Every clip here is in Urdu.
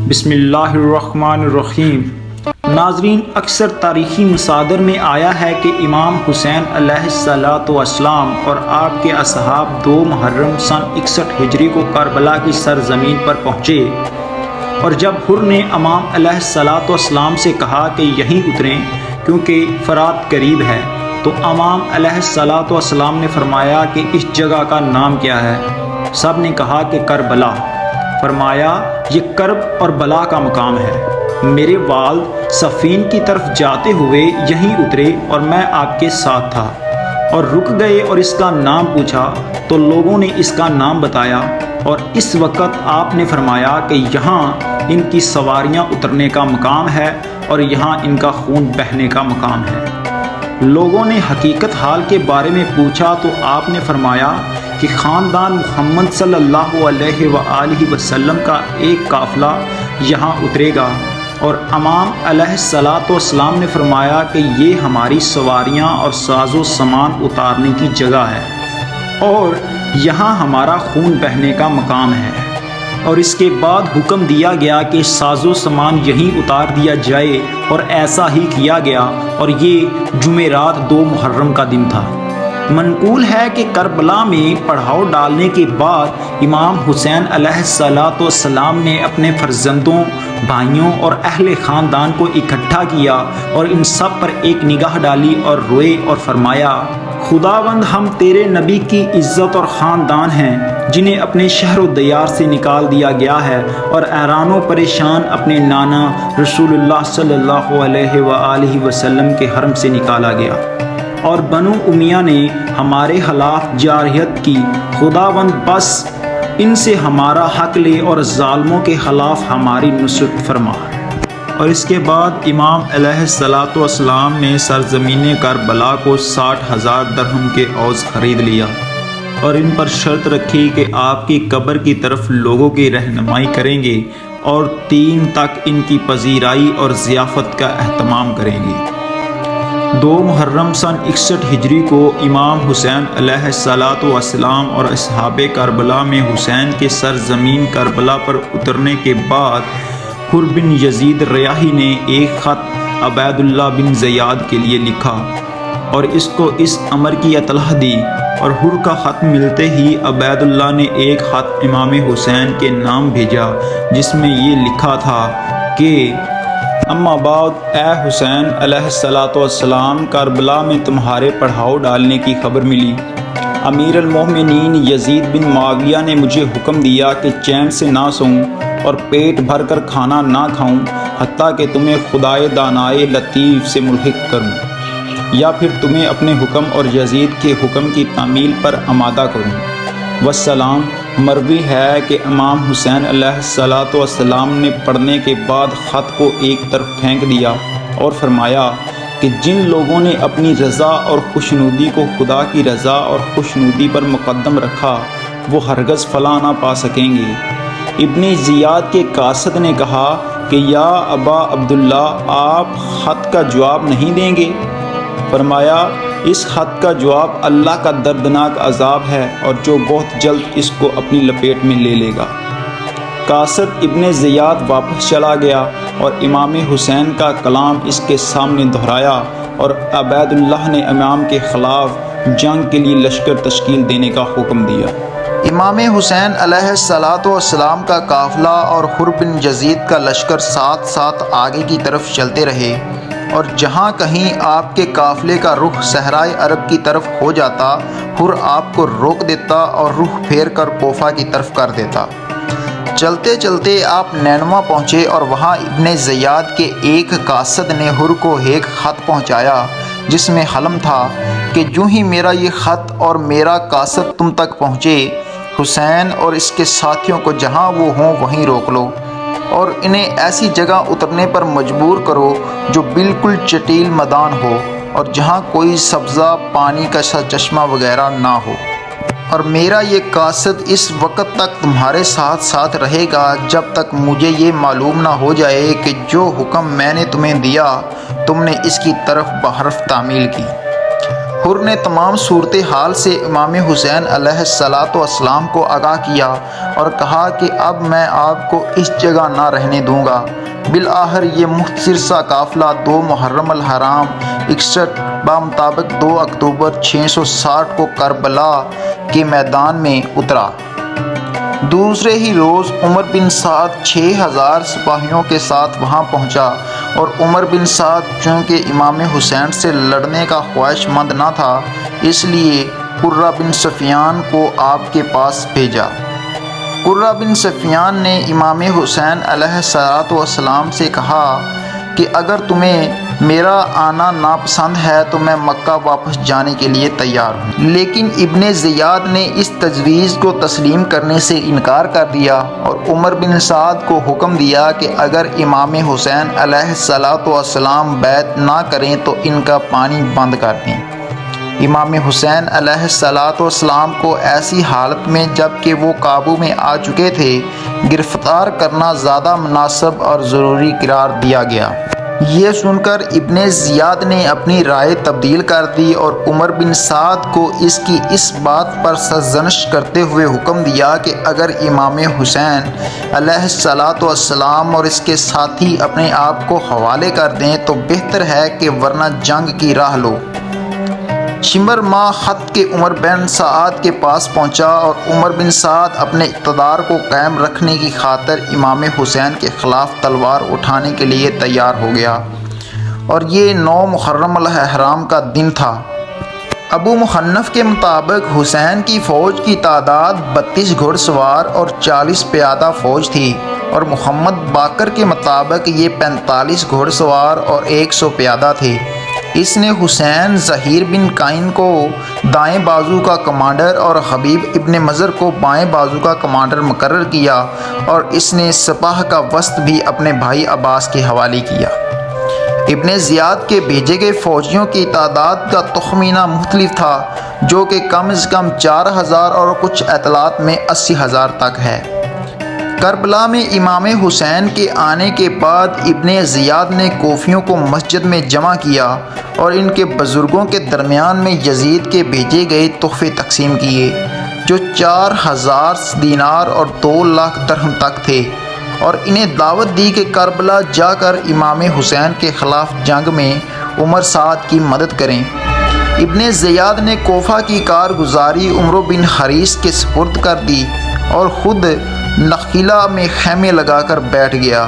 بسم اللہ الرحمن الرحیم۔ ناظرین، اکثر تاریخی مصادر میں آیا ہے کہ امام حسین علیہ السلام اور آپ کے اصحاب 2 محرم سن 61 ہجری کو کربلا کی سرزمین پر پہنچے، اور جب حر نے امام علیہ السلام سے کہا کہ یہیں اتریں کیونکہ فرات قریب ہے، تو امام علیہ السلام نے فرمایا کہ اس جگہ کا نام کیا ہے؟ سب نے کہا کہ کربلا۔ فرمایا یہ کرب اور بلا کا مقام ہے۔ میرے والد صفین کی طرف جاتے ہوئے یہیں اترے اور میں آپ کے ساتھ تھا، اور رک گئے اور اس کا نام پوچھا تو لوگوں نے اس کا نام بتایا، اور اس وقت آپ نے فرمایا کہ یہاں ان کی سواریاں اترنے کا مقام ہے اور یہاں ان کا خون بہنے کا مقام ہے۔ لوگوں نے حقیقت حال کے بارے میں پوچھا تو آپ نے فرمایا کہ خاندان محمد صلی اللہ علیہ وآلہ وسلم کا ایک قافلہ یہاں اترے گا، اور امام علیہ السلام نے فرمایا کہ یہ ہماری سواریاں اور ساز و سامان اتارنے کی جگہ ہے، اور یہاں ہمارا خون بہنے کا مقام ہے۔ اور اس کے بعد حکم دیا گیا کہ ساز و سامان یہیں اتار دیا جائے، اور ایسا ہی کیا گیا، اور یہ جمعرات 2 محرم کا دن تھا۔ منقول ہے کہ کربلا میں پڑاؤ ڈالنے کے بعد امام حسین علیہ السلام نے اپنے فرزندوں، بھائیوں اور اہل خاندان کو اکٹھا کیا اور ان سب پر ایک نگاہ ڈالی اور روئے اور فرمایا، خداوند ہم تیرے نبی کی عزت اور خاندان ہیں جنہیں اپنے شہر و دیار سے نکال دیا گیا ہے، اور حیران و پریشان اپنے نانا رسول اللہ صلی اللہ علیہ وآلہ وسلم کے حرم سے نکالا گیا، اور بنو امیہ نے ہمارے خلاف جارحیت کی، خداوند بس ان سے ہمارا حق لے اور ظالموں کے خلاف ہماری نصرت فرما۔ اور اس کے بعد امام علیہ السلام نے سرزمین کربلا کو 60,000 درہم کے عوض خرید لیا، اور ان پر شرط رکھی کہ آپ کی قبر کی طرف لوگوں کی رہنمائی کریں گے اور 3 تک ان کی پذیرائی اور ضیافت کا اہتمام کریں گے۔ 2 محرم سن 61 ہجری کو امام حسین علیہ السلام اور اصحاب کربلا میں حسین کے سرزمین کربلا پر اترنے کے بعد حر بن یزید ریاحی نے ایک خط عبید اللہ بن زیاد کے لیے لکھا اور اس کو اس امر کی اطلاع دی، اور حر کا خط ملتے ہی عبید اللہ نے ایک خط امام حسین کے نام بھیجا جس میں یہ لکھا تھا کہ اما بعد اے حسین علیہ السلام، کربلا میں تمہارے پڑاؤ ڈالنے کی خبر ملی۔ امیر المومنین یزید بن معاویہ نے مجھے حکم دیا کہ چین سے نہ سوؤں اور پیٹ بھر کر کھانا نہ کھاؤں حتیٰ کہ تمہیں خدائے دانائے لطیف سے ملحق کروں، یا پھر تمہیں اپنے حکم اور یزید کے حکم کی تعمیل پر آمادہ کروں۔ والسلام، مروی ہے کہ امام حسین علیہ السلام نے پڑھنے کے بعد خط کو ایک طرف پھینک دیا اور فرمایا کہ جن لوگوں نے اپنی رضا اور خوشنودی کو خدا کی رضا اور خوشنودی پر مقدم رکھا وہ ہرگز فلاح نہ پا سکیں گے۔ ابن زیاد کے قاصد نے کہا کہ یا ابا عبداللہ، آپ خط کا جواب نہیں دیں گے؟ فرمایا اس خط کا جواب اللہ کا دردناک عذاب ہے، اور جو بہت جلد اس کو اپنی لپیٹ میں لے لے گا۔ قاصد ابن زیاد واپس چلا گیا اور امام حسین کا کلام اس کے سامنے دہرایا، اور عبید اللہ نے امام کے خلاف جنگ کے لیے لشکر تشکیل دینے کا حکم دیا۔ امام حسین علیہ السلام کا قافلہ اور حر بن یزید کا لشکر ساتھ ساتھ آگے کی طرف چلتے رہے، اور جہاں کہیں آپ کے قافلے کا رخ صحرائے عرب کی طرف ہو جاتا، حر آپ کو روک دیتا اور رخ پھیر کر کوفہ کی طرف کر دیتا۔ چلتے چلتے آپ نینوا پہنچے، اور وہاں ابن زیاد کے ایک قاصد نے حر کو ایک خط پہنچایا جس میں حلم تھا کہ جو ہی میرا یہ خط اور میرا قاصد تم تک پہنچے، حسین اور اس کے ساتھیوں کو جہاں وہ ہوں وہیں روک لو، اور انہیں ایسی جگہ اترنے پر مجبور کرو جو بالکل چٹیل میدان ہو، اور جہاں کوئی سبزہ پانی کا چشمہ وغیرہ نہ ہو، اور میرا یہ قاصد اس وقت تک تمہارے ساتھ ساتھ رہے گا جب تک مجھے یہ معلوم نہ ہو جائے کہ جو حکم میں نے تمہیں دیا تم نے اس کی طرف بحرف تعمیل کی۔ حر نے تمام صورتحال سے امام حسین علیہ السلام کو آگاہ کیا اور کہا کہ اب میں آپ کو اس جگہ نہ رہنے دوں گا۔ بالآخر یہ مختصر سا قافلہ 2 محرم الحرام 61 بمطابق 2 اکتوبر 660 کو کربلا کے میدان میں اترا۔ دوسرے ہی روز عمر بن سعد 6000 سپاہیوں کے ساتھ وہاں پہنچا، اور عمر بن سعد چونکہ امام حسین سے لڑنے کا خواہش مند نہ تھا، اس لیے قرہ بن سفیان کو آپ کے پاس بھیجا۔ قرہ بن سفیان نے امام حسین علیہ السلام سے کہا کہ اگر تمہیں میرا آنا ناپسند ہے تو میں مکہ واپس جانے کے لیے تیار ہوں، لیکن ابن زیاد نے اس تجویز کو تسلیم کرنے سے انکار کر دیا اور عمر بن سعد کو حکم دیا کہ اگر امام حسین علیہ السلام بیعت نہ کریں تو ان کا پانی بند کر دیں۔ امام حسین علیہ السلام کو ایسی حالت میں جب کہ وہ قابو میں آ چکے تھے گرفتار کرنا زیادہ مناسب اور ضروری قرار دیا گیا۔ یہ سن کر ابن زیاد نے اپنی رائے تبدیل کر دی اور عمر بن سعد کو اس بات پر سرزنش کرتے ہوئے حکم دیا کہ اگر امام حسین علیہ السلام اور اس کے ساتھی اپنے آپ کو حوالے کر دیں تو بہتر ہے کہ ورنہ جنگ کی راہ لو۔ شمر ماہ خط کے عمر بن سعد کے پاس پہنچا اور عمر بن سعد اپنے اقتدار کو قائم رکھنے کی خاطر امام حسین کے خلاف تلوار اٹھانے کے لیے تیار ہو گیا، اور یہ 9 محرم الحرام کا دن تھا۔ ابو محنف کے مطابق حسین کی فوج کی تعداد 32 گھڑ سوار اور 40 پیادہ فوج تھی، اور محمد باقر کے مطابق یہ 45 گھڑ سوار اور 100 پیادہ تھے۔ اس نے حسین ظہیر بن قائن کو دائیں بازو کا کمانڈر اور حبیب ابن مظر کو بائیں بازو کا کمانڈر مقرر کیا، اور اس نے سپاہ کا وسط بھی اپنے بھائی عباس کے حوالے کیا۔ ابن زیاد کے بھیجے گئے فوجیوں کی تعداد کا تخمینہ مختلف تھا، جو کہ کم از کم 4000 اور کچھ اطلاعات میں 80,000 تک ہے۔ کربلا میں امام حسین کے آنے کے بعد ابن زیاد نے کوفیوں کو مسجد میں جمع کیا اور ان کے بزرگوں کے درمیان میں یزید کے بھیجے گئے تحفے تقسیم کیے، جو 4000 دینار اور 2 لاکھ درہم تک تھے، اور انہیں دعوت دی کہ کربلا جا کر امام حسین کے خلاف جنگ میں عمر سعد کی مدد کریں۔ ابن زیاد نے کوفہ کی کارگزاری عمرو بن حریث کے سپرد کر دی اور خود نخیلہ میں خیمے لگا کر بیٹھ گیا۔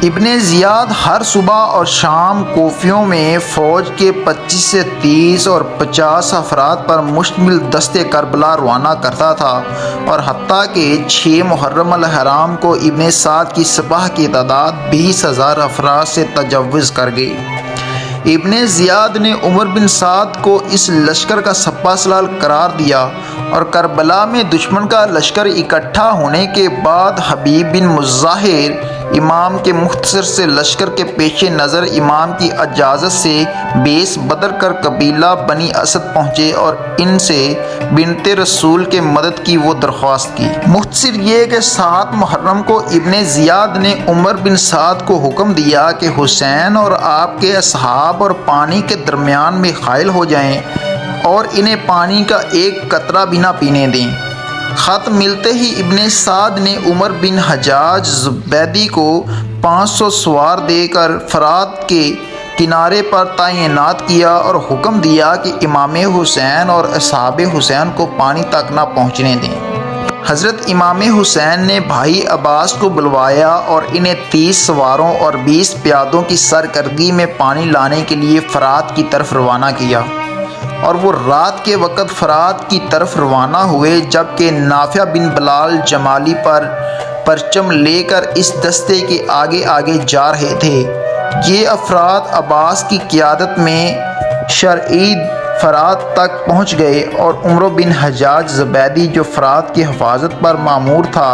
ابن زیاد ہر صبح اور شام کوفیوں میں فوج کے 25 سے 30 اور 50 افراد پر مشتمل دستے کربلا روانہ کرتا تھا، اور حتیٰ کہ 6 محرم الحرام کو ابن سعد کی سپاہ کی تعداد 20,000 افراد سے تجاوز کر گئی۔ ابن زیاد نے عمر بن سعد کو اس لشکر کا سپہ سالار قرار دیا، اور کربلا میں دشمن کا لشکر اکٹھا ہونے کے بعد حبیب بن مظاہر امام کے مختصر سے لشکر کے پیش نظر امام کی اجازت سے بیس بدر کر قبیلہ بنی اسد پہنچے اور ان سے بنت رسول کے مدد کی وہ درخواست کی۔ مختصر یہ کہ 7 محرم کو ابن زیاد نے عمر بن سعد کو حکم دیا کہ حسین اور آپ کے اصحاب اور پانی کے درمیان میں حائل ہو جائیں اور انہیں پانی کا ایک قطرہ بھی نہ پینے دیں۔ خط ملتے ہی ابن سعد نے عمر بن حجاج زبیدی کو 500 سوار دے کر فرات کے کنارے پر تعینات کیا اور حکم دیا کہ امام حسین اور اصحاب حسین کو پانی تک نہ پہنچنے دیں۔ حضرت امام حسین نے بھائی عباس کو بلوایا اور انہیں 30 سواروں اور 20 پیادوں کی سرکردگی میں پانی لانے کے لیے فرات کی طرف روانہ کیا، اور وہ رات کے وقت فرات کی طرف روانہ ہوئے، جبکہ نافع بن بلال جمالی پر پرچم لے کر اس دستے کے آگے آگے جا رہے تھے۔ یہ افراد عباس کی قیادت میں شرعید فرات تک پہنچ گئے، اور عمرو بن حجاج زبیدی جو فرات کی حفاظت پر مامور تھا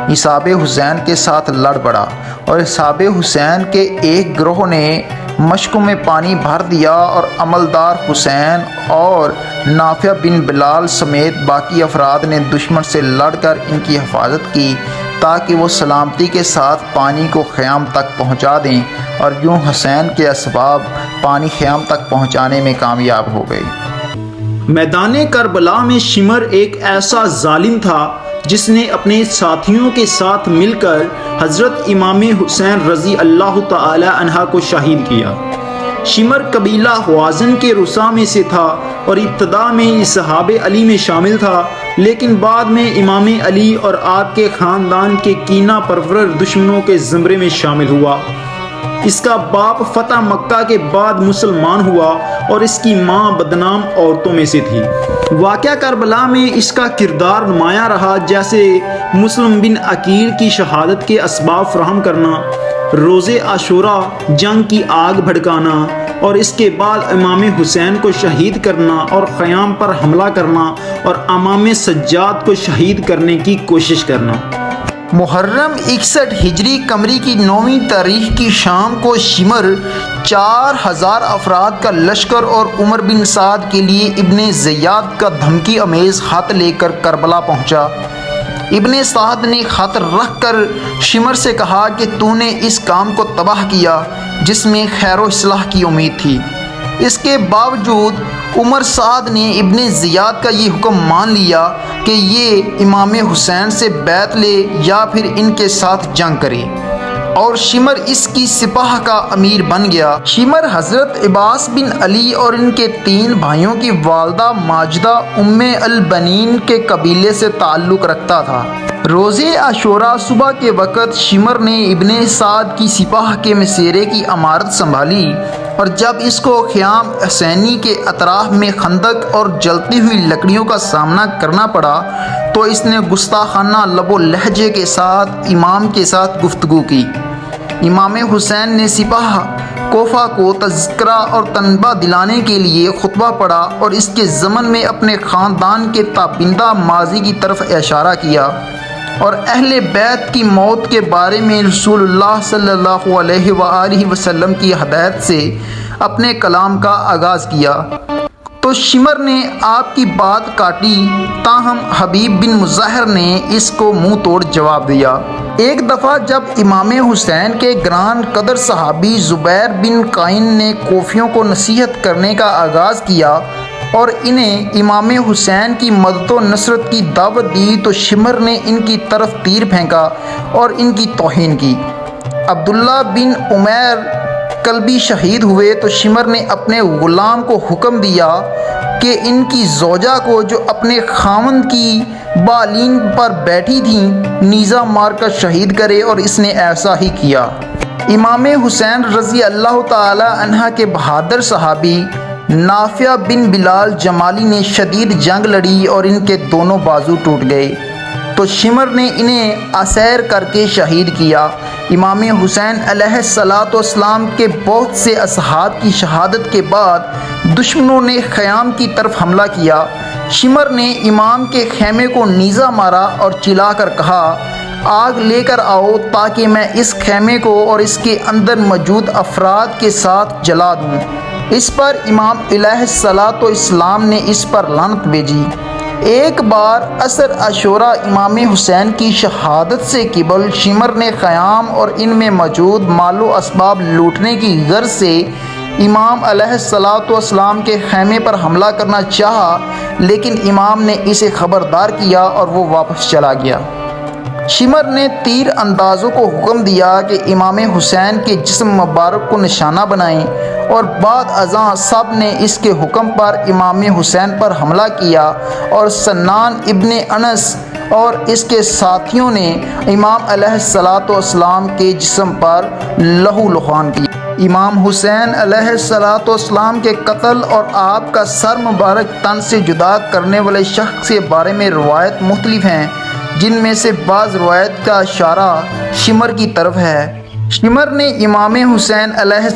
اصحاب حسین کے ساتھ لڑ پڑا، اور اصحاب حسین کے ایک گروہ نے مشکوں میں پانی بھر دیا، اور عملدار حسین اور نافع بن بلال سمیت باقی افراد نے دشمن سے لڑ کر ان کی حفاظت کی تاکہ وہ سلامتی کے ساتھ پانی کو خیام تک پہنچا دیں، اور یوں حسین کے اسباب پانی خیام تک پہنچانے میں کامیاب ہو گئے۔ میدان کربلا میں شمر ایک ایسا ظالم تھا جس نے اپنے ساتھیوں کے ساتھ مل کر حضرت امام حسین رضی اللہ تعالی عنہ کو شہید کیا۔ شمر قبیلہ حوازن کے رسا میں سے تھا اور ابتدا میں اصحاب علی میں شامل تھا، لیکن بعد میں امام علی اور آپ کے خاندان کے کینہ پرور دشمنوں کے زمرے میں شامل ہوا۔ اس کا باپ فتح مکہ کے بعد مسلمان ہوا اور اس کی ماں بدنام عورتوں میں سے تھی۔ واقعہ کربلا میں اس کا کردار نمایاں رہا، جیسے مسلم بن عقیل کی شہادت کے اسباب فراہم کرنا، روز عاشوراء جنگ کی آگ بھڑکانا اور اس کے بعد امام حسین کو شہید کرنا اور خیام پر حملہ کرنا اور امام سجاد کو شہید کرنے کی کوشش کرنا۔ محرم 61 ہجری قمری کی 9ویں تاریخ کی شام کو شمر 4000 افراد کا لشکر اور عمر بن سعد کے لیے ابن زیاد کا دھمکی امیز خط لے کر کربلا پہنچا۔ ابن سعد نے خط رکھ کر شمر سے کہا کہ تو نے اس کام کو تباہ کیا جس میں خیر و اصلاح کی امید تھی۔ اس کے باوجود عمر سعد نے ابن زیاد کا یہ حکم مان لیا کہ یہ امام حسین سے بیعت لے یا پھر ان کے ساتھ جنگ کرے، اور شمر اس کی سپاہ کا امیر بن گیا۔ شمر حضرت عباس بن علی اور ان کے 3 بھائیوں کی والدہ ماجدہ ام البنین کے قبیلے سے تعلق رکھتا تھا۔ روز عاشوراء صبح کے وقت شمر نے ابن سعد کی سپاہ کے مسیرے کی امارت سنبھالی، اور جب اس کو خیام حسینی کے اطراف میں خندق اور جلتی ہوئی لکڑیوں کا سامنا کرنا پڑا تو اس نے گستاخانہ لب و لہجے کے ساتھ امام کے ساتھ گفتگو کی۔ امام حسین نے سپاہ کوفہ کو تذکرہ اور تنبہ دلانے کے لیے خطبہ پڑھا اور اس کے ضمن میں اپنے خاندان کے تابندہ ماضی کی طرف اشارہ کیا اور اہل بیت کی موت کے بارے میں رسول اللہ صلی اللہ علیہ وآلہ وسلم کی ہدایت سے اپنے کلام کا آغاز کیا تو شمر نے آپ کی بات کاٹی، تاہم حبیب بن مظاہر نے اس کو منہ توڑ جواب دیا۔ ایک دفعہ جب امام حسین کے گران قدر صحابی زبیر بن قائن نے کوفیوں کو نصیحت کرنے کا آغاز کیا اور انہیں امام حسین کی مدد و نصرت کی دعوت دی تو شمر نے ان کی طرف تیر پھینکا اور ان کی توہین کی۔ عبداللہ بن عمیر کلبی شہید ہوئے تو شمر نے اپنے غلام کو حکم دیا کہ ان کی زوجہ کو جو اپنے خاوند کی بالین پر بیٹھی تھیں نیزہ مار کر شہید کرے، اور اس نے ایسا ہی کیا۔ امام حسین رضی اللہ تعالی عنہ کے بہادر صحابی نافع بن بلال جمالی نے شدید جنگ لڑی اور ان کے دونوں بازو ٹوٹ گئے تو شمر نے انہیں اسیر کر کے شہید کیا۔ امام حسین علیہ السلام کے بہت سے اصحاب کی شہادت کے بعد دشمنوں نے خیام کی طرف حملہ کیا۔ شمر نے امام کے خیمے کو نیزہ مارا اور چلا کر کہا، آگ لے کر آؤ تاکہ میں اس خیمے کو اور اس کے اندر موجود افراد کے ساتھ جلا دوں۔ اس پر امام علیہ السلام نے اس پر لعنت بھیجی۔ ایک بار عصر عاشوراء امام حسین کی شہادت سے قبل شمر نے خیام اور ان میں موجود مال و اسباب لوٹنے کی غرض سے امام علیہ السلام کے خیمے پر حملہ کرنا چاہا، لیکن امام نے اسے خبردار کیا اور وہ واپس چلا گیا۔ شمر نے تیر اندازوں کو حکم دیا کہ امام حسین کے جسم مبارک کو نشانہ بنائیں، اور بعد ازاں سب نے اس کے حکم پر امام حسین پر حملہ کیا اور سنان ابن انس اور اس کے ساتھیوں نے امام علیہ السلام کے جسم پر لہو لہان کیا۔ امام حسین علیہ السلام کے قتل اور آپ کا سر مبارک تن سے جدا کرنے والے شخص کے بارے میں روایت مختلف ہیں، جن میں سے بعض روایت کا اشارہ شمر کی طرف ہے۔ شمر نے امام حسین علیہ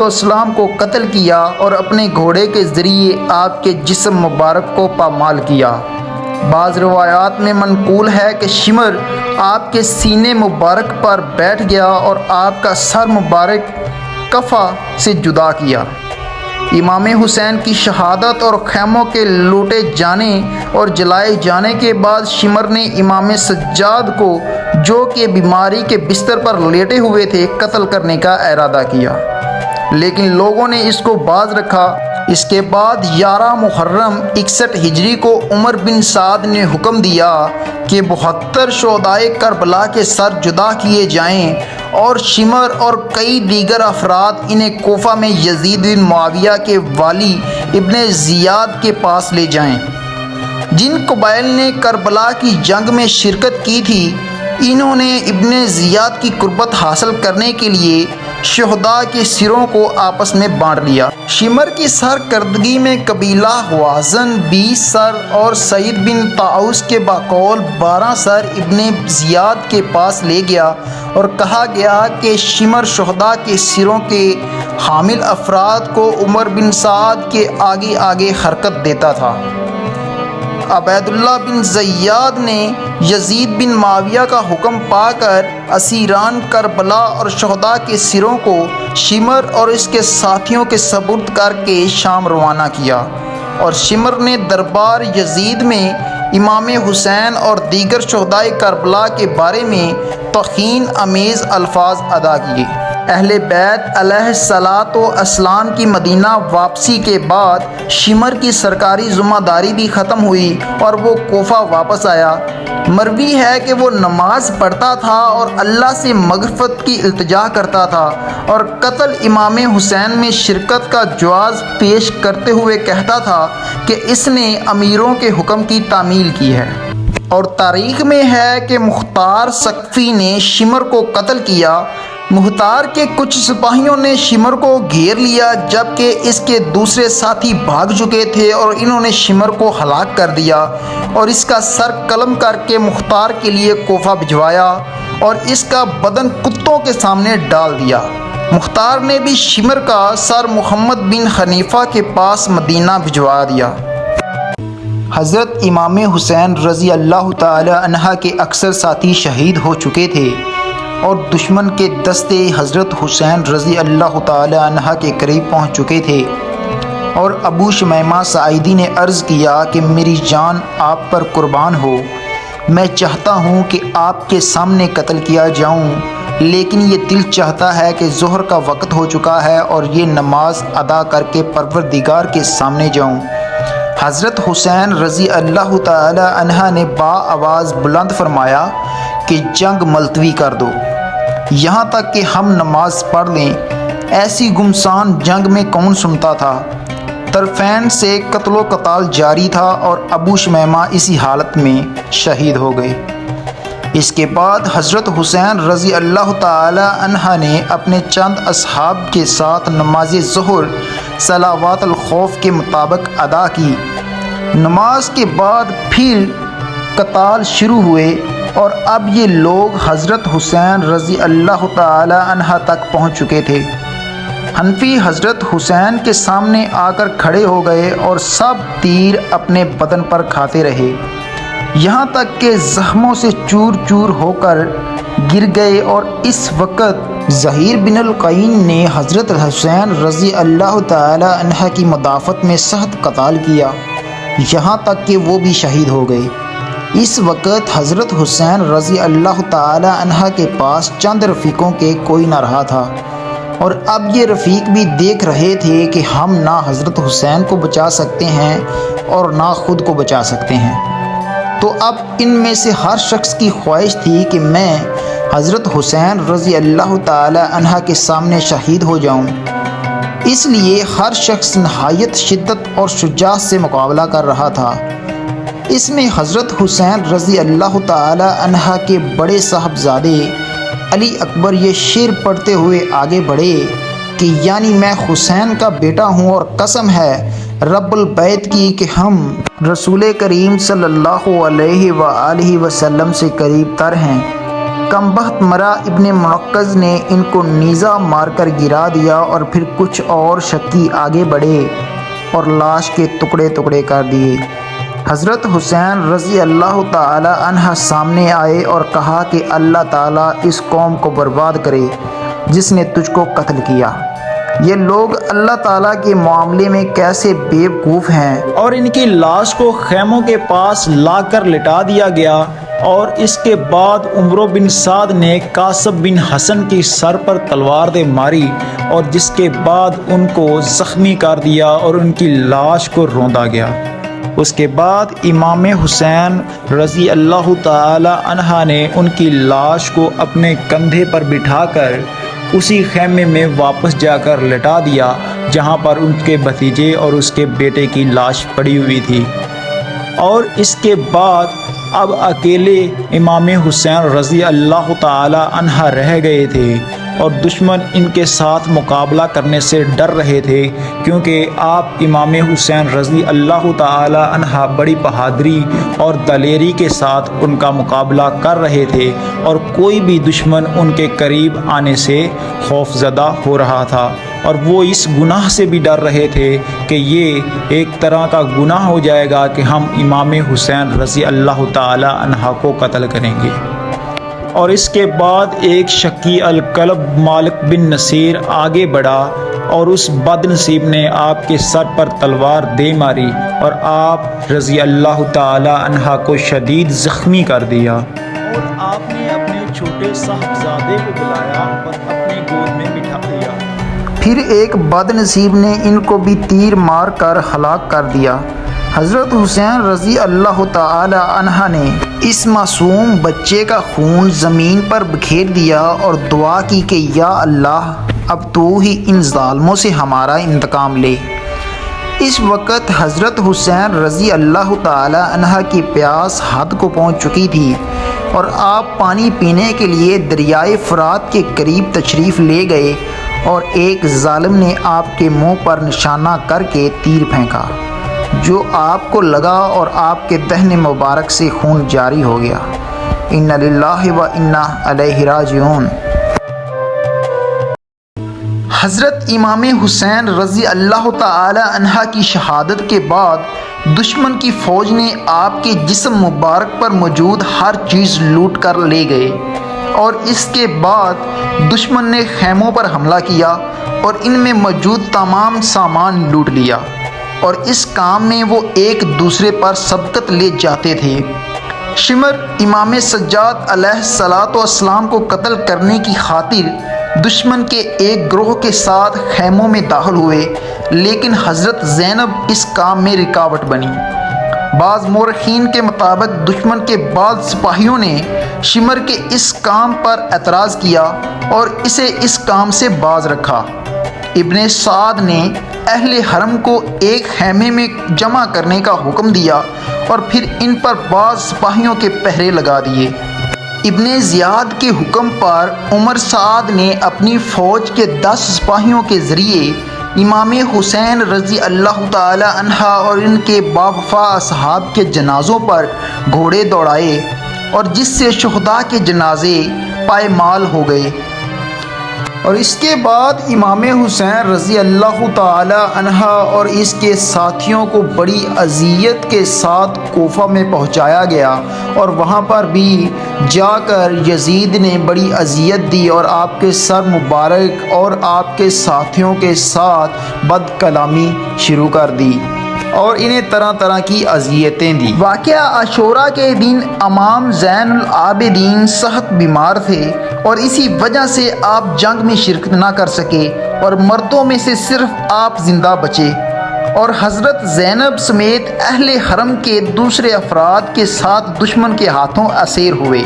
السلام کو قتل کیا اور اپنے گھوڑے کے ذریعے آپ کے جسم مبارک کو پامال کیا۔ بعض روایات میں منقول ہے کہ شمر آپ کے سینے مبارک پر بیٹھ گیا اور آپ کا سر مبارک کفہ سے جدا کیا۔ امام حسین کی شہادت اور خیموں کے لوٹے جانے اور جلائے جانے کے بعد شمر نے امام سجاد کو، جو کہ بیماری کے بستر پر لیٹے ہوئے تھے، قتل کرنے کا ارادہ کیا، لیکن لوگوں نے اس کو باز رکھا اس کے بعد 11 محرم 61 ہجری کو عمر بن سعد نے حکم دیا کہ 72 شہدائے کربلا کے سر جدا کیے جائیں اور شمر اور کئی دیگر افراد انہیں کوفہ میں یزید بن معاویہ کے والی ابن زیاد کے پاس لے جائیں۔ جن قبائل نے کربلا کی جنگ میں شرکت کی تھی، انہوں نے ابن زیاد کی قربت حاصل کرنے کے لیے شہداء کے سروں کو آپس میں بانٹ لیا۔ شمر کی سرکردگی میں قبیلہ حوازن 20 سر اور سعید بن طاؤس کے بقول 12 سر ابن زیاد کے پاس لے گیا اور کہا گیا کہ شمر شہداء کے سروں کے حامل افراد کو عمر بن سعد کے آگے آگے حرکت دیتا تھا۔ عبید اللہ بن زیاد نے یزید بن معاویہ کا حکم پا کر اسیران کربلا اور شہداء کے سروں کو شمر اور اس کے ساتھیوں کے سپرد کر کے شام روانہ کیا، اور شمر نے دربار یزید میں امام حسین اور دیگر شہداء کربلا کے بارے میں توہین آمیز الفاظ ادا کیے۔ اہل بیت علیہ الصلاۃ والسلام کی مدینہ واپسی کے بعد شمر کی سرکاری ذمہ داری بھی ختم ہوئی اور وہ کوفہ واپس آیا۔ مروی ہے کہ وہ نماز پڑھتا تھا اور اللہ سے مغفرت کی التجا کرتا تھا، اور قتل امام حسین میں شرکت کا جواز پیش کرتے ہوئے کہتا تھا کہ اس نے امیروں کے حکم کی تعمیل کی ہے۔ اور تاریخ میں ہے کہ مختار ثقفی نے شمر کو قتل کیا۔ مختار کے کچھ سپاہیوں نے شمر کو گھیر لیا جبکہ اس کے دوسرے ساتھی بھاگ چکے تھے، اور انہوں نے شمر کو ہلاک کر دیا اور اس کا سر قلم کر کے مختار کے لیے کوفہ بھجوایا اور اس کا بدن کتوں کے سامنے ڈال دیا۔ مختار نے بھی شمر کا سر محمد بن حنیفہ کے پاس مدینہ بھجوا دیا۔ حضرت امام حسین رضی اللہ تعالی عنہ کے اکثر ساتھی شہید ہو چکے تھے اور دشمن کے دستے حضرت حسین رضی اللہ تعالی عنہ کے قریب پہنچ چکے تھے، اور ابو شمیمہ سعیدی نے عرض کیا کہ میری جان آپ پر قربان ہو، میں چاہتا ہوں کہ آپ کے سامنے قتل کیا جاؤں، لیکن یہ دل چاہتا ہے کہ ظہر کا وقت ہو چکا ہے اور یہ نماز ادا کر کے پروردگار کے سامنے جاؤں۔ حضرت حسین رضی اللہ تعالی عنہ نے با آواز بلند فرمایا کہ جنگ ملتوی کر دو، یہاں تک کہ ہم نماز پڑھ لیں۔ ایسی گمسان جنگ میں کون سنتا تھا؟ طرفین سے قتل و قتال جاری تھا اور ابو شمیمہ اسی حالت میں شہید ہو گئے۔ اس کے بعد حضرت حسین رضی اللہ تعالی عنہ نے اپنے چند اصحاب کے ساتھ نماز ظہر صلوات الخوف کے مطابق ادا کی۔ نماز کے بعد پھر قتال شروع ہوئے، اور اب یہ لوگ حضرت حسین رضی اللہ تعالی عنہ تک پہنچ چکے تھے۔ حنفی حضرت حسین کے سامنے آ کر کھڑے ہو گئے اور سب تیر اپنے بدن پر کھاتے رہے، یہاں تک کہ زخموں سے چور چور ہو کر گر گئے، اور اس وقت زہیر بن القین نے حضرت حسین رضی اللہ تعالی عنہ کی مدافعت میں سخت قتال کیا، یہاں تک کہ وہ بھی شہید ہو گئے۔ اس وقت حضرت حسین رضی اللہ تعالی عنہ کے پاس چند رفیقوں کے کوئی نہ رہا تھا، اور اب یہ رفیق بھی دیکھ رہے تھے کہ ہم نہ حضرت حسین کو بچا سکتے ہیں اور نہ خود کو بچا سکتے ہیں۔ تو اب ان میں سے ہر شخص کی خواہش تھی کہ میں حضرت حسین رضی اللہ تعالی عنہ کے سامنے شہید ہو جاؤں، اس لیے ہر شخص نہایت شدت اور شجاعت سے مقابلہ کر رہا تھا۔ اس میں حضرت حسین رضی اللہ تعالی عنہ کے بڑے صاحبزادے علی اکبر یہ شعر پڑھتے ہوئے آگے بڑھے کہ یعنی میں حسین کا بیٹا ہوں اور قسم ہے رب البیت کی کہ ہم رسول کریم صلی اللہ علیہ وآلہ وسلم سے قریب تر ہیں۔ کم بخت مرا ابن منقذ نے ان کو نیزہ مار کر گرا دیا، اور پھر کچھ اور شکی آگے بڑھے اور لاش کے ٹکڑے ٹکڑے کر دیے۔ حضرت حسین رضی اللہ تعالی عنہ سامنے آئے اور کہا کہ اللہ تعالیٰ اس قوم کو برباد کرے جس نے تجھ کو قتل کیا۔ یہ لوگ اللہ تعالیٰ کے معاملے میں کیسے بے وقوف ہیں۔ اور ان کی لاش کو خیموں کے پاس لا کر لٹا دیا گیا۔ اور اس کے بعد عمرو بن سعد نے قاسب بن حسن کی سر پر تلوار دے ماری اور جس کے بعد ان کو زخمی کر دیا اور ان کی لاش کو روندا گیا۔ اس کے بعد امام حسین رضی اللہ تعالی عنہ نے ان کی لاش کو اپنے کندھے پر بٹھا کر اسی خیمے میں واپس جا کر لٹا دیا جہاں پر ان کے بھتیجے اور اس کے بیٹے کی لاش پڑی ہوئی تھی۔ اور اس کے بعد اب اکیلے امام حسین رضی اللہ تعالی عنہ رہ گئے تھے اور دشمن ان کے ساتھ مقابلہ کرنے سے ڈر رہے تھے کیونکہ آپ امام حسین رضی اللہ تعالی عنہ بڑی بہادری اور دلیری کے ساتھ ان کا مقابلہ کر رہے تھے اور کوئی بھی دشمن ان کے قریب آنے سے خوف زدہ ہو رہا تھا، اور وہ اس گناہ سے بھی ڈر رہے تھے کہ یہ ایک طرح کا گناہ ہو جائے گا کہ ہم امام حسین رضی اللہ تعالی عنہ کو قتل کریں گے۔ اور اس کے بعد ایک شقی القلب مالک بن نصیر آگے بڑھا اور اس بد نصیب نے آپ کے سر پر تلوار دے ماری اور آپ رضی اللہ تعالی عنہ کو شدید زخمی کر دیا، اور آپ نے اپنے چھوٹے صاحبزادے کو بلایا اور اپنے گود میں بٹھا دیا۔ پھر ایک بد نصیب نے ان کو بھی تیر مار کر ہلاک کر دیا۔ حضرت حسین رضی اللہ تعالی عنہ نے اس معصوم بچے کا خون زمین پر بکھیر دیا اور دعا کی کہ یا اللہ اب تو ہی ان ظالموں سے ہمارا انتقام لے۔ اس وقت حضرت حسین رضی اللہ تعالی عنہ کی پیاس حد کو پہنچ چکی تھی اور آپ پانی پینے کے لیے دریائے فرات کے قریب تشریف لے گئے اور ایک ظالم نے آپ کے منہ پر نشانہ کر کے تیر پھینکا جو آپ کو لگا اور آپ کے دہن مبارک سے خون جاری ہو گیا۔ انا للہ و انا الیہ راجعون۔ حضرت امام حسین رضی اللہ تعالی عنہ کی شہادت کے بعد دشمن کی فوج نے آپ کے جسم مبارک پر موجود ہر چیز لوٹ کر لے گئے، اور اس کے بعد دشمن نے خیموں پر حملہ کیا اور ان میں موجود تمام سامان لوٹ لیا، اور اس کام میں وہ ایک دوسرے پر سبقت لے جاتے تھے۔ شمر امام سجاد علیہ الصلاۃ والسلام کو قتل کرنے کی خاطر دشمن کے ایک گروہ کے ساتھ خیموں میں داخل ہوئے، لیکن حضرت زینب اس کام میں رکاوٹ بنی۔ بعض مورخین کے مطابق دشمن کے بعض سپاہیوں نے شمر کے اس کام پر اعتراض کیا اور اسے اس کام سے باز رکھا۔ ابن سعد نے اہل حرم کو ایک خیمے میں جمع کرنے کا حکم دیا اور پھر ان پر بعض سپاہیوں کے پہرے لگا دیے۔ ابن زیاد کے حکم پر عمر سعد نے اپنی فوج کے 10 سپاہیوں کے ذریعے امام حسین رضی اللہ تعالی عنہ اور ان کے باوفا اصحاب کے جنازوں پر گھوڑے دوڑائے، اور جس سے شہداء کے جنازے پائمال ہو گئے۔ اور اس کے بعد امام حسین رضی اللہ تعالی عنہ اور اس کے ساتھیوں کو بڑی اذیت کے ساتھ کوفہ میں پہنچایا گیا، اور وہاں پر بھی جا کر یزید نے بڑی اذیت دی اور آپ کے سر مبارک اور آپ کے ساتھیوں کے ساتھ بد کلامی شروع کر دی اور انہیں طرح طرح کی اذیتیں دی۔ واقعہ عاشورہ کے دن امام زین العابدین سخت بیمار تھے اور اسی وجہ سے آپ جنگ میں شرکت نہ کر سکے، اور مردوں میں سے صرف آپ زندہ بچے، اور حضرت زینب سمیت اہل حرم کے دوسرے افراد کے ساتھ دشمن کے ہاتھوں اسیر ہوئے۔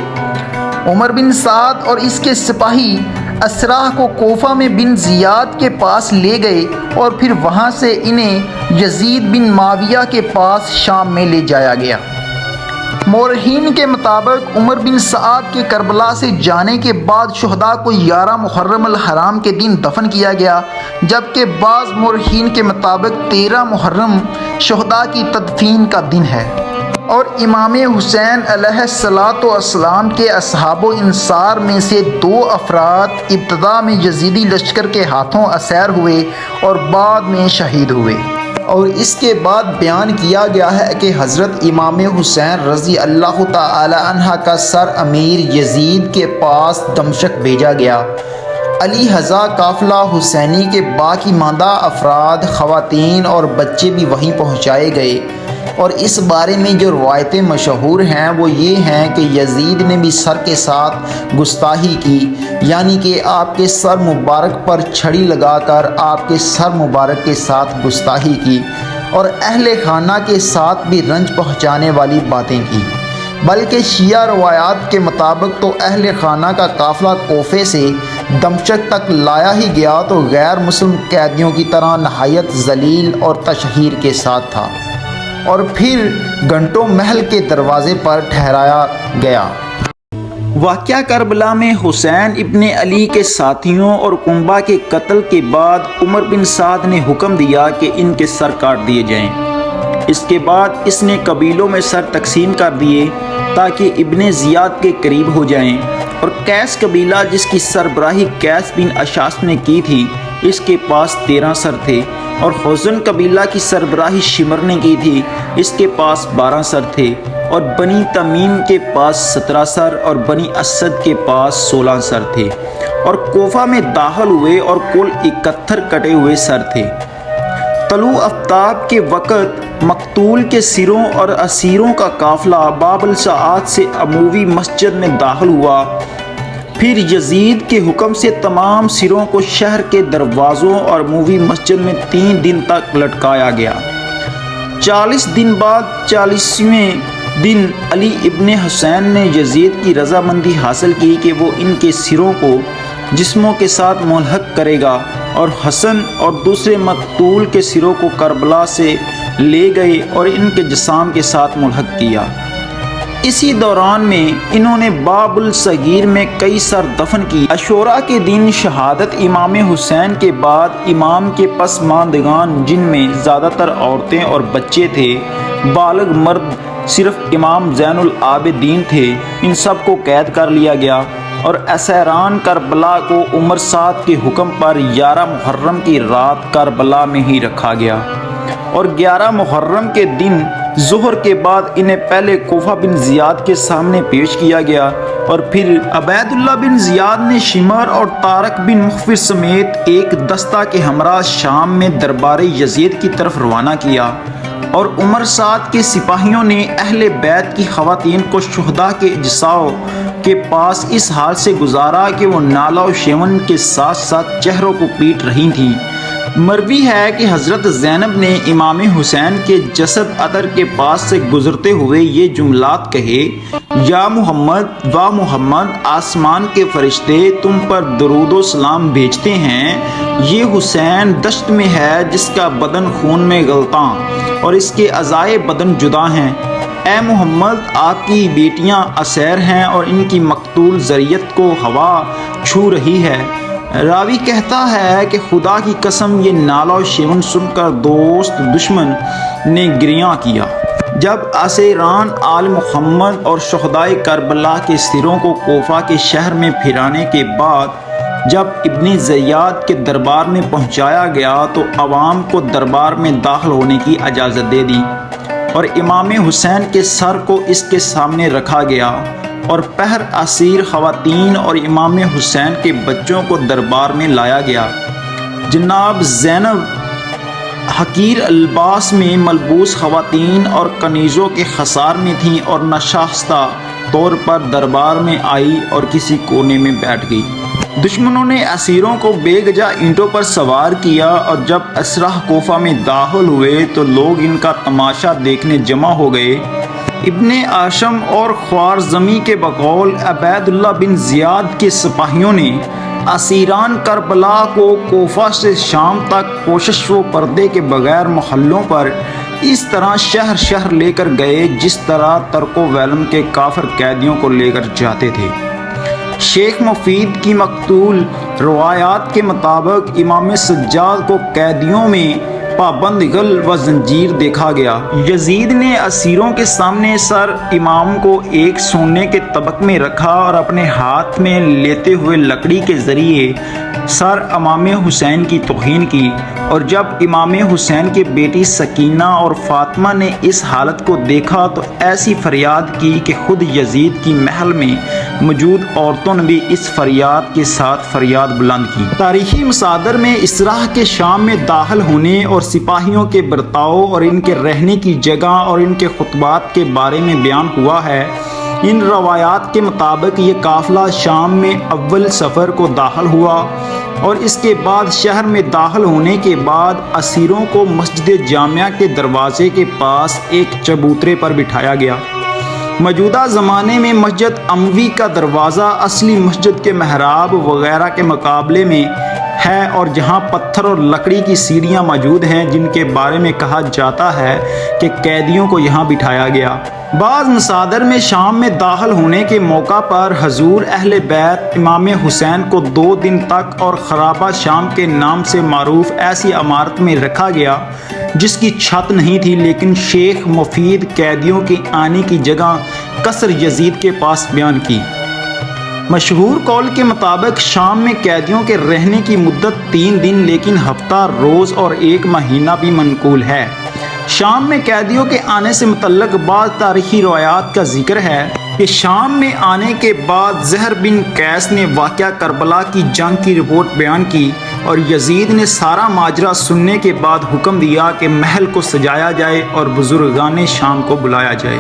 عمر بن سعد اور اس کے سپاہی اسراح کو کوفہ میں بن زیاد کے پاس لے گئے اور پھر وہاں سے انہیں یزید بن معاویہ کے پاس شام میں لے جایا گیا۔ مورخین کے مطابق عمر بن سعد کے کربلا سے جانے کے بعد شہداء کو 11 محرم الحرام کے دن دفن کیا گیا، جبکہ بعض مورخین کے مطابق 13 محرم شہداء کی تدفین کا دن ہے۔ اور امام حسین علیہ الصلاۃ والسلام کے اصحاب و انصار میں سے 2 افراد ابتدا میں یزیدی لشکر کے ہاتھوں اسیر ہوئے اور بعد میں شہید ہوئے۔ اور اس کے بعد بیان کیا گیا ہے کہ حضرت امام حسین رضی اللہ تعالی عنہ کا سر امیر یزید کے پاس دمشق بھیجا گیا۔ علی حضا قافلہ حسینی کے باقی ماندہ افراد، خواتین اور بچے بھی وہیں پہنچائے گئے۔ اور اس بارے میں جو روایتیں مشہور ہیں وہ یہ ہیں کہ یزید نے بھی سر کے ساتھ گستاخی کی، یعنی کہ آپ کے سر مبارک پر چھڑی لگا کر آپ کے سر مبارک کے ساتھ گستاخی کی، اور اہل خانہ کے ساتھ بھی رنج پہنچانے والی باتیں کی۔ بلکہ شیعہ روایات کے مطابق تو اہل خانہ کا قافلہ کوفے سے دمشق تک لایا ہی گیا تو غیر مسلم قیدیوں کی طرح نہایت ذلیل اور تشہیر کے ساتھ تھا، اور پھر گھنٹوں محل کے دروازے پر ٹھہرایا گیا۔ واقعہ کربلا میں حسین ابن علی کے ساتھیوں اور کنبہ کے قتل کے بعد عمر بن سعد نے حکم دیا کہ ان کے سر کاٹ دیے جائیں۔ اس کے بعد اس نے قبیلوں میں سر تقسیم کر دیے تاکہ ابن زیاد کے قریب ہو جائیں، اور قیس قبیلہ جس کی سربراہی قیس بن اشعث نے کی تھی اس کے پاس 13 سر تھے، اور حزن قبیلہ کی سربراہی شمر نے کی تھی اس کے پاس 12 سر تھے، اور بنی تمیم کے پاس 17 سر اور بنی اسد کے پاس 16 سر تھے، اور کوفہ میں داخل ہوئے اور کل 71 کٹے ہوئے سر تھے۔ طلوع آفتاب کے وقت مقتول کے سروں اور اسیروں کا قافلہ باب الساعات سے عموی مسجد میں داخل ہوا۔ پھر یزید کے حکم سے تمام سروں کو شہر کے دروازوں اور عموی مسجد میں 3 دن تک لٹکایا گیا۔ 40 دن بعد 40ویں دن علی ابن حسین نے یزید کی رضامندی حاصل کی کہ وہ ان کے سروں کو جسموں کے ساتھ ملحق کرے گا، اور حسن اور دوسرے مقتول کے سروں کو کربلا سے لے گئے اور ان کے جسام کے ساتھ ملحق کیا۔ اسی دوران میں انہوں نے باب الصغیر میں کئی سر دفن کی۔ عاشوراء کے دن شہادت امام حسین کے بعد امام کے پسماندگان جن میں زیادہ تر عورتیں اور بچے تھے، بالغ مرد صرف امام زین العابدین تھے، ان سب کو قید کر لیا گیا، اور اسیران کربلا کو عمر سعد کے حکم پر 11 محرم کی رات کربلا میں ہی رکھا گیا، اور 11 محرم کے دن ظہر کے بعد انہیں پہلے کوفہ بن زیاد کے سامنے پیش کیا گیا، اور پھر عبید اللہ بن زیاد نے شمر اور طارق بن مخفر سمیت ایک دستہ کے ہمراہ شام میں دربار یزید کی طرف روانہ کیا، اور عمر سعد کے سپاہیوں نے اہل بیت کی خواتین کو شہداء کے اجساء کے پاس اس حال سے گزارا کہ وہ نالہ و شیون کے ساتھ ساتھ چہروں کو پیٹ رہی تھیں۔ مروی ہے کہ حضرت زینب نے امام حسین کے جسد عطر کے پاس سے گزرتے ہوئے یہ جملات کہے: یا محمد و محمد، آسمان کے فرشتے تم پر درود و سلام بھیجتے ہیں۔ یہ حسین دشت میں ہے جس کا بدن خون میں غلطاں اور اس کے اعضائے بدن جدا ہیں۔ اے محمد، آپ کی بیٹیاں اسیر ہیں اور ان کی مقتول ذریت کو ہوا چھو رہی ہے۔ راوی کہتا ہے کہ خدا کی قسم یہ نالہ و شیون سن کر دوست دشمن نے گریاں کیا۔ جب اسیران آل محمد اور شہدائے کربلا کے سروں کو کوفہ کے شہر میں پھرانے کے بعد جب ابن زیاد کے دربار میں پہنچایا گیا تو عوام کو دربار میں داخل ہونے کی اجازت دے دی، اور امام حسین کے سر کو اس کے سامنے رکھا گیا، اور پہر اسیر خواتین اور امام حسین کے بچوں کو دربار میں لایا گیا۔ جناب زینب حقیر الباس میں ملبوس خواتین اور کنیزوں کے خسار میں تھیں اور ناشاستہ طور پر دربار میں آئی اور کسی کونے میں بیٹھ گئی۔ دشمنوں نے اسیروں کو بے گجا اینٹوں پر سوار کیا، اور جب اسرا کوفہ میں داخل ہوئے تو لوگ ان کا تماشا دیکھنے جمع ہو گئے۔ ابن آشم اور خوارزمی کے بقول عبید اللہ بن زیاد کے سپاہیوں نے اسیران کربلا کو کوفہ سے شام تک کوشش و پردے کے بغیر محلوں پر اس طرح شہر شہر لے کر گئے جس طرح ترک و ویلم کے کافر قیدیوں کو لے کر جاتے تھے۔ شیخ مفید کی مقتول روایات کے مطابق امام سجاد کو قیدیوں میں پابند غل و زنجیر دیکھا گیا۔ یزید نے اسیروں کے سامنے سر امام کو ایک سونے کے طبق میں رکھا اور اپنے ہاتھ میں لیتے ہوئے لکڑی کے ذریعے سر امام حسین کی توہین کی، اور جب امام حسین کی بیٹی سکینہ اور فاطمہ نے اس حالت کو دیکھا تو ایسی فریاد کی کہ خود یزید کی محل میں موجود عورتوں نے بھی اس فریاد کے ساتھ فریاد بلند کی۔ تاریخی مصادر میں اس طرح کے شام میں داخل ہونے اور سپاہیوں کے برتاؤ اور ان کے رہنے کی جگہ اور ان کے خطبات کے بارے میں بیان ہوا ہے۔ ان روایات کے مطابق یہ قافلہ شام میں اول سفر کو داخل ہوا اور اس کے بعد شہر میں داخل ہونے کے بعد اسیروں کو مسجد جامعہ کے دروازے کے پاس ایک چبوترے پر بٹھایا گیا۔ موجودہ زمانے میں مسجد اموی کا دروازہ اصلی مسجد کے محراب وغیرہ کے مقابلے میں ہے اور جہاں پتھر اور لکڑی کی سیڑھیاں موجود ہیں جن کے بارے میں کہا جاتا ہے کہ قیدیوں کو یہاں بٹھایا گیا۔ بعض مصادر میں شام میں داخل ہونے کے موقع پر حضور اہل بیت امام حسین کو 2 دن تک اور خرابہ شام کے نام سے معروف ایسی عمارت میں رکھا گیا جس کی چھت نہیں تھی، لیکن شیخ مفید قیدیوں کے آنے کی جگہ قصر یزید کے پاس بیان کی۔ مشہور قول کے مطابق شام میں قیدیوں کے رہنے کی مدت 3 دن لیکن ہفتہ روز اور 1 مہینہ بھی منقول ہے۔ شام میں قیدیوں کے آنے سے متعلق بعض تاریخی روایات کا ذکر ہے کہ شام میں آنے کے بعد زہر بن قیس نے واقعہ کربلا کی جنگ کی رپورٹ بیان کی اور یزید نے سارا ماجرا سننے کے بعد حکم دیا کہ محل کو سجایا جائے اور بزرگان شام کو بلایا جائے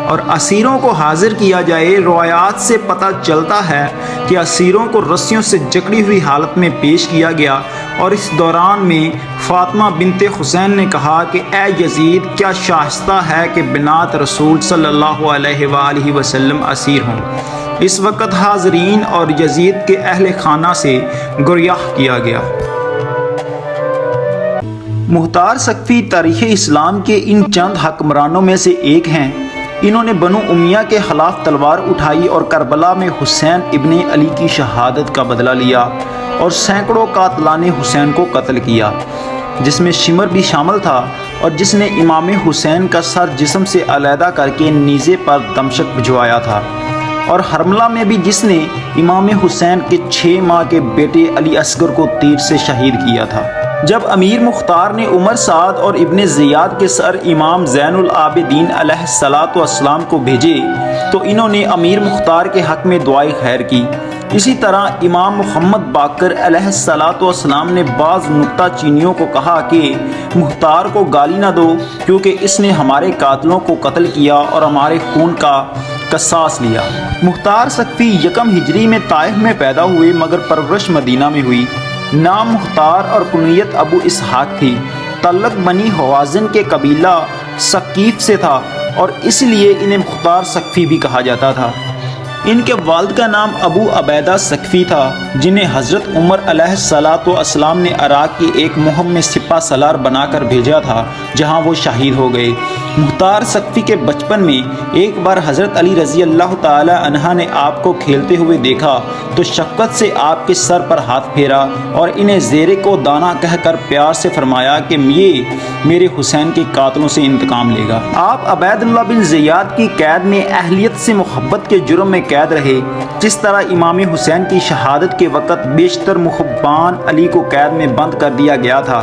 اور اسیروں کو حاضر کیا جائے۔ روایات سے پتہ چلتا ہے کہ اسیروں کو رسیوں سے جکڑی ہوئی حالت میں پیش کیا گیا اور اس دوران میں فاطمہ بنت حسین نے کہا کہ اے یزید، کیا شائستہ ہے کہ بنات رسول صلی اللہ علیہ وآلہ وسلم اسیر ہوں۔ اس وقت حاضرین اور یزید کے اہل خانہ سے گریہ کیا گیا۔ مختار ثقفی تاریخ اسلام کے ان چند حکمرانوں میں سے ایک ہیں۔ انہوں نے بنو امیہ کے خلاف تلوار اٹھائی اور کربلا میں حسین ابن علی کی شہادت کا بدلہ لیا اور سینکڑوں قاتلان حسین کو قتل کیا، جس میں شمر بھی شامل تھا اور جس نے امام حسین کا سر جسم سے علیحدہ کر کے نیزے پر دمشق بھجوایا تھا، اور حرملہ میں بھی جس نے امام حسین کے 6 ماہ کے بیٹے علی اصغر کو تیر سے شہید کیا تھا۔ جب امیر مختار نے عمر سعد اور ابن زیاد کے سر امام زین العابدین علیہ السلام کو بھیجے تو انہوں نے امیر مختار کے حق میں دعائے خیر کی۔ اسی طرح امام محمد باقر علیہ السلام نے بعض نکتہ چینیوں کو کہا کہ مختار کو گالی نہ دو کیونکہ اس نے ہمارے قاتلوں کو قتل کیا اور ہمارے خون کا قصاص لیا۔ مختار ثقفی 1 ہجری میں طائف میں پیدا ہوئے مگر پرورش مدینہ میں ہوئی۔ نام مختار اور کنیت ابو اسحاق تھی۔ تعلق بنی حوازن کے قبیلہ ثقیف سے تھا اور اس لیے انہیں مختار ثقفی بھی کہا جاتا تھا۔ ان کے والد کا نام ابو عبیدہ ثقفی تھا جنہیں حضرت عمر علیہ السلام نے عراق کی ایک مہم میں سپہ سالار بنا کر بھیجا تھا جہاں وہ شہید ہو گئے۔ مختار ثقفی کے بچپن میں ایک بار حضرت علی رضی اللہ تعالی عنہ نے آپ کو کھیلتے ہوئے دیکھا تو شفقت سے آپ کے سر پر ہاتھ پھیرا اور انہیں زیرے کو دانا کہہ کر پیار سے فرمایا کہ یہ میرے حسین کے قاتلوں سے انتقام لے گا۔ آپ عبید اللہ بن زیاد کی قید میں اہلیت سے محبت کے جرم میں قید رہے، جس طرح امام حسین کی شہادت کے وقت بیشتر محبان علی کو قید میں بند کر دیا گیا تھا۔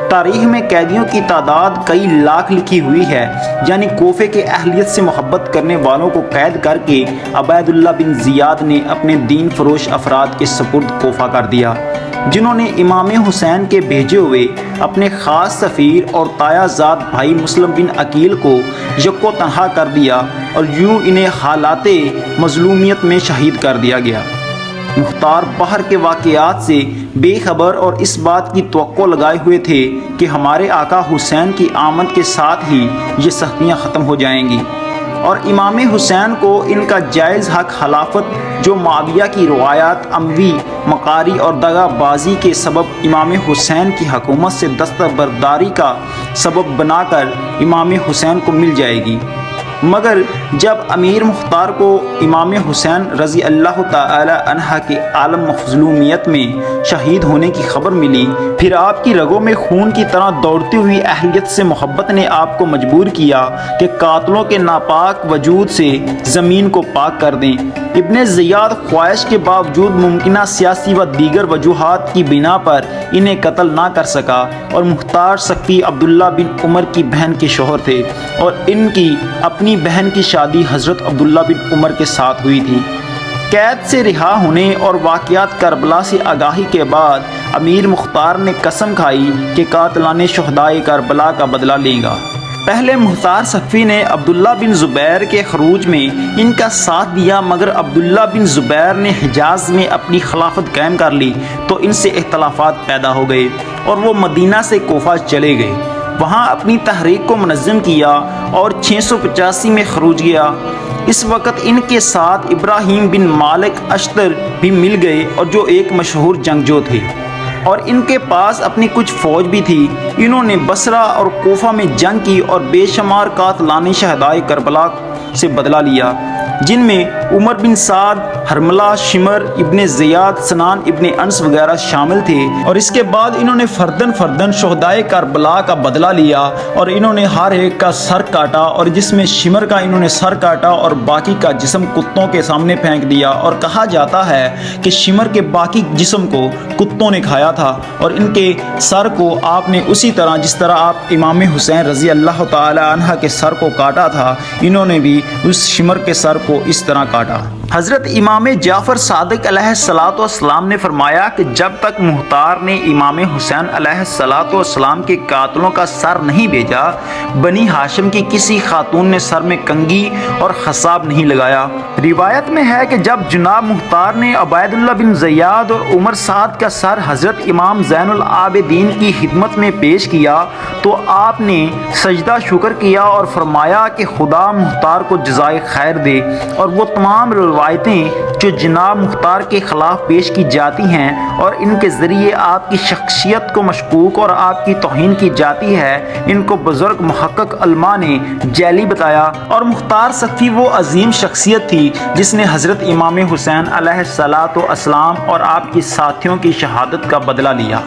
تاریخ میں قیدیوں کی تعداد کئی لاکھ لکھی ہوئی ہے، یعنی کوفے کے اہلیت سے محبت کرنے والوں کو قید کر کے عبید اللہ بن زیاد نے اپنے دین فروش افراد کے سپرد کوفہ کر دیا، جنہوں نے امام حسین کے بھیجے ہوئے اپنے خاص سفیر اور تایا زاد بھائی مسلم بن عقیل کو یکو تنہا کر دیا اور یوں انہیں حالات مظلومیت میں شہید کر دیا گیا۔ مختار باہر کے واقعات سے بے خبر اور اس بات کی توقع لگائے ہوئے تھے کہ ہمارے آقا حسین کی آمد کے ساتھ ہی یہ سختیاں ختم ہو جائیں گی، اور امام حسین کو ان کا جائز حق خلافت جو معاویہ کی روایات اموی مکاری اور دغا بازی کے سبب امام حسین کی حکومت سے دستبرداری کا سبب بنا کر امام حسین کو مل جائے گی۔ مگر جب امیر مختار کو امام حسین رضی اللہ تعالی عنہ کے عالم مظلومیت میں شہید ہونے کی خبر ملی، پھر آپ کی رگوں میں خون کی طرح دوڑتی ہوئی اہلیت سے محبت نے آپ کو مجبور کیا کہ قاتلوں کے ناپاک وجود سے زمین کو پاک کر دیں۔ ابن زیاد خواہش کے باوجود ممکنہ سیاسی و دیگر وجوہات کی بنا پر انہیں قتل نہ کر سکا، اور مختار ثقفی عبداللہ بن عمر کی بہن کے شوہر تھے اور ان کی اپنی بہن کی شادی حضرت عبداللہ بن عمر کے ساتھ ہوئی تھی۔ قید سے رہا ہونے اور واقعات کربلا سے آگاہی کے بعد امیر مختار نے قسم کھائی کہ قاتلان شہدائے کربلا کا بدلہ لے گا۔ پہلے مختار سقفی نے عبداللہ بن زبیر کے خروج میں ان کا ساتھ دیا، مگر عبداللہ بن زبیر نے حجاز میں اپنی خلافت قائم کر لی تو ان سے اختلافات پیدا ہو گئے اور وہ مدینہ سے کوفہ چلے گئے، وہاں اپنی تحریک کو منظم کیا اور 685 میں خروج گیا۔ اس وقت ان کے ساتھ ابراہیم بن مالک اشتر بھی مل گئے اور جو ایک مشہور جنگجو تھے، اور ان کے پاس اپنی کچھ فوج بھی تھی۔ انہوں نے بصرہ اور کوفہ میں جنگ کی اور بے شمار قاتلان شہدائے کربلا سے بدلہ لیا، جن میں عمر بن سعد، حرملہ، شمر ابن زیاد، سنان ابن انس وغیرہ شامل تھے۔ اور اس کے بعد انہوں نے فردن شہدائے کربلا کا بدلہ لیا اور انہوں نے ہر ایک کا سر کاٹا، اور جس میں شمر کا انہوں نے سر کاٹا اور باقی کا جسم کتوں کے سامنے پھینک دیا، اور کہا جاتا ہے کہ شمر کے باقی جسم کو کتوں نے کھایا تھا، اور ان کے سر کو آپ نے اسی طرح جس طرح آپ امام حسین رضی اللہ تعالی عنہ کے سر کو کاٹا تھا، انہوں نے بھی اس شمر کے سر کو اس طرح کاٹا۔ حضرت امام جعفر صادق علیہ السلام نے فرمایا کہ جب تک مختار نے امام حسین علیہ السلام کے قاتلوں کا سر نہیں بھیجا، بنی ہاشم کی کسی خاتون نے سر میں کنگھی اور خصاب نہیں لگایا۔ روایت میں ہے کہ جب جناب مختار نے عبید اللہ بن زیاد اور عمر سعد کا سر حضرت امام زین العابدین کی خدمت میں پیش کیا تو آپ نے سجدہ شکر کیا اور فرمایا کہ خدا مختار کو جزائے خیر دے، اور وہ تمام روایتیں جو جناب مختار کے خلاف پیش کی جاتی ہیں اور ان کے ذریعے آپ کی شخصیت کو مشکوک اور آپ کی توہین کی جاتی ہے، ان کو بزرگ محقق علماء نے جعلی بتایا۔ اور مختار سقفی وہ عظیم شخصیت تھی جس نے حضرت امام حسین علیہ السلام اور آپ کے ساتھیوں کی شہادت کا بدلہ لیا۔